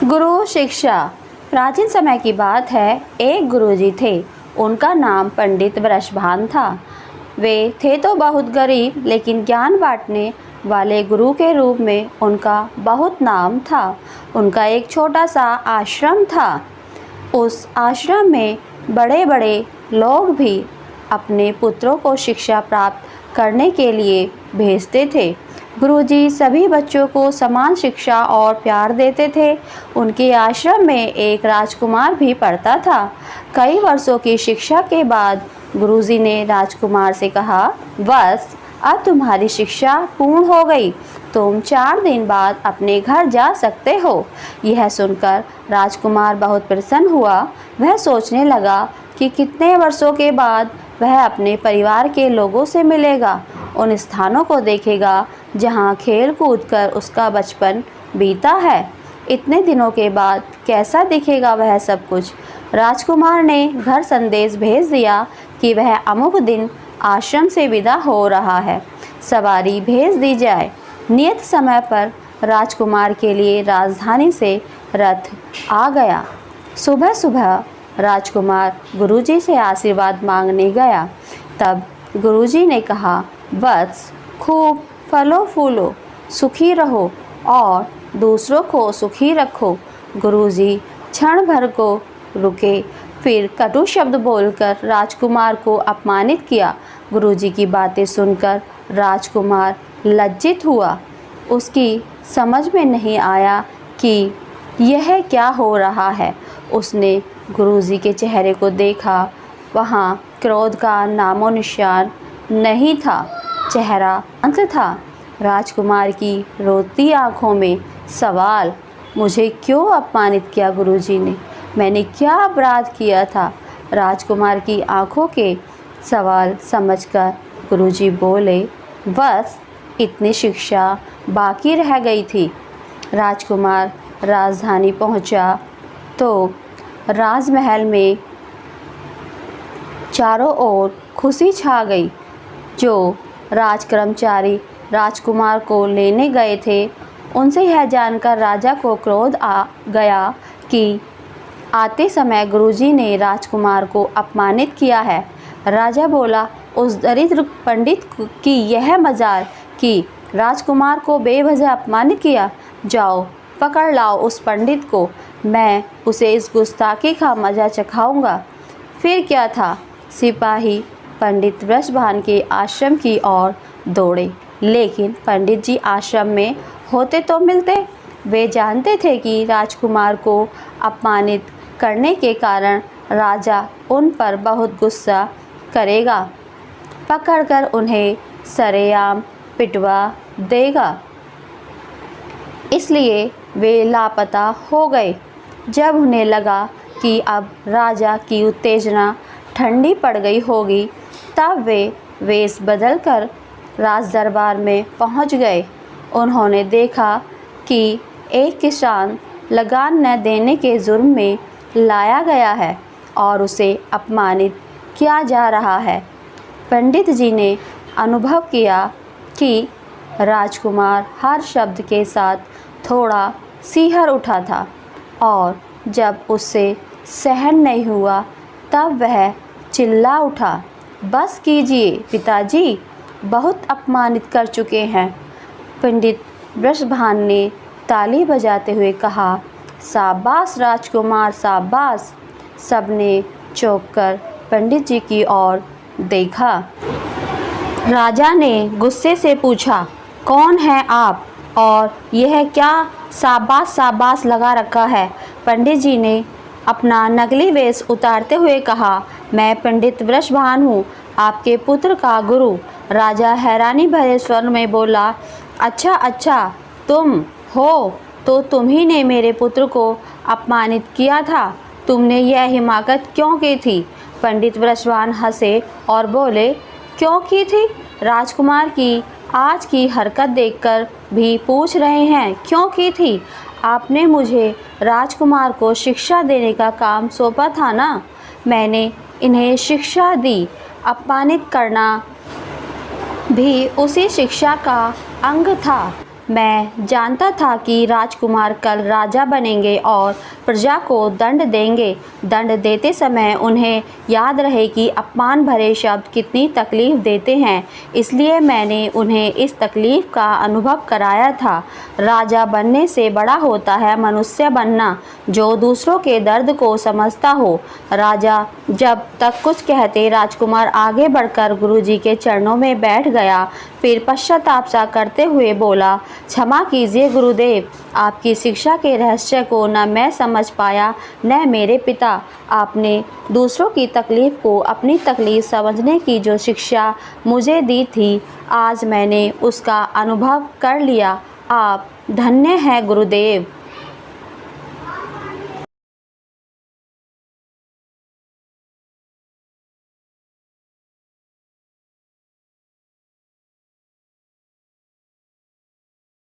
गुरु शिक्षा। प्राचीन समय की बात है, एक गुरुजी थे। उनका नाम पंडित वृषभान था। वे थे तो बहुत गरीब, लेकिन ज्ञान बांटने वाले गुरु के रूप में उनका बहुत नाम था। उनका एक छोटा सा आश्रम था। उस आश्रम में बड़े बड़े लोग भी अपने पुत्रों को शिक्षा प्राप्त करने के लिए भेजते थे। गुरुजी सभी बच्चों को समान शिक्षा और प्यार देते थे। उनके आश्रम में एक राजकुमार भी पढ़ता था। कई वर्षों की शिक्षा के बाद गुरुजी ने राजकुमार से कहा, बस अब तुम्हारी शिक्षा पूर्ण हो गई, तुम 4 दिन बाद अपने घर जा सकते हो। यह सुनकर राजकुमार बहुत प्रसन्न हुआ। वह सोचने लगा कि कितने वर्षों के बाद वह अपने परिवार के लोगों से मिलेगा, उन स्थानों को देखेगा जहाँ खेल कूद कर उसका बचपन बीता है। इतने दिनों के बाद कैसा दिखेगा वह सब कुछ। राजकुमार ने घर संदेश भेज दिया कि वह अमुक दिन आश्रम से विदा हो रहा है, सवारी भेज दी जाए। नियत समय पर राजकुमार के लिए राजधानी से रथ आ गया। सुबह सुबह राजकुमार गुरुजी से आशीर्वाद मांगने गया। तब गुरुजी ने कहा, बस खूब फलो फूलो, सुखी रहो और दूसरों को सुखी रखो। गुरुजी क्षण भर को रुके, फिर कटु शब्द बोलकर राजकुमार को अपमानित किया। गुरुजी की बातें सुनकर राजकुमार लज्जित हुआ। उसकी समझ में नहीं आया कि यह क्या हो रहा है। उसने गुरुजी के चेहरे को देखा, वहाँ क्रोध का नामो निशान नहीं था, चेहरा शांत था। राजकुमार की रोती आँखों में सवाल, मुझे क्यों अपमानित किया गुरुजी ने, मैंने क्या अपराध किया था। राजकुमार की आँखों के सवाल समझकर गुरुजी बोले, बस इतनी शिक्षा बाकी रह गई थी। राजकुमार राजधानी पहुंचा तो राजमहल में चारों ओर खुशी छा गई। जो राजकर्मचारी राजकुमार को लेने गए थे, उनसे यह जानकर राजा को क्रोध आ गया कि आते समय गुरुजी ने राजकुमार को अपमानित किया है। राजा बोला, उस दरिद्र पंडित की यह मजाल कि राजकुमार को बेवजह अपमानित किया। जाओ पकड़ लाओ उस पंडित को, मैं उसे इस गुस्ताखी का मज़ा चखाऊंगा। फिर क्या था, सिपाही पंडित वृषभान के आश्रम की ओर दौड़े, लेकिन पंडित जी आश्रम में होते तो मिलते। वे जानते थे कि राजकुमार को अपमानित करने के कारण राजा उन पर बहुत गुस्सा करेगा, पकड़कर उन्हें सरेआम पिटवा देगा। इसलिए वे लापता हो गए। जब उन्हें लगा कि अब राजा की उत्तेजना ठंडी पड़ गई होगी, तब वे वेश बदलकर राज दरबार में पहुंच गए। उन्होंने देखा कि एक किसान लगान न देने के जुर्म में लाया गया है और उसे अपमानित किया जा रहा है। पंडित जी ने अनुभव किया कि राजकुमार हर शब्द के साथ थोड़ा सिहर उठा था और जब उससे सहन नहीं हुआ तब वह चिल्ला उठा, बस कीजिए पिताजी, बहुत अपमानित कर चुके हैं। पंडित वृषभान ने ताली बजाते हुए कहा, शाबाश राजकुमार शाबाश। सबने चौंक कर पंडित जी की ओर देखा। राजा ने गुस्से से पूछा, कौन है आप और यह क्या शाबाश शाबाश लगा रखा है। पंडित जी ने अपना नकली वेश उतारते हुए कहा, मैं पंडित वृषभान हूँ, आपके पुत्र का गुरु। राजा हैरानी भरे स्वर में बोला, अच्छा अच्छा, तुम हो तो तुम ही ने मेरे पुत्र को अपमानित किया था। तुमने यह हिमाकत क्यों की थी। पंडित वृषभान हंसे और बोले, क्यों की थी। राजकुमार की आज की हरकत देखकर भी पूछ रहे हैं, क्यों की थी। आपने मुझे राजकुमार को शिक्षा देने का काम सौंपा था ना, मैंने इन्हें शिक्षा दी। अपमानित करना भी उसी शिक्षा का अंग था। मैं जानता था कि राजकुमार कल राजा बनेंगे और प्रजा को दंड देंगे। दंड देते समय उन्हें याद रहे कि अपमान भरे शब्द कितनी तकलीफ़ देते हैं, इसलिए मैंने उन्हें इस तकलीफ़ का अनुभव कराया था। राजा बनने से बड़ा होता है मनुष्य बनना, जो दूसरों के दर्द को समझता हो। राजा जब तक कुछ कहते, राजकुमार आगे बढ़कर गुरुजी के चरणों में बैठ गया। फिर पश्चाताप सा करते हुए बोला, क्षमा कीजिए गुरुदेव, आपकी शिक्षा के रहस्य को न मैं समझ पाया न मेरे पिता। आपने दूसरों की तकलीफ़ को अपनी तकलीफ़ समझने की जो शिक्षा मुझे दी थी, आज मैंने उसका अनुभव कर लिया। आप धन्य हैं गुरुदेव।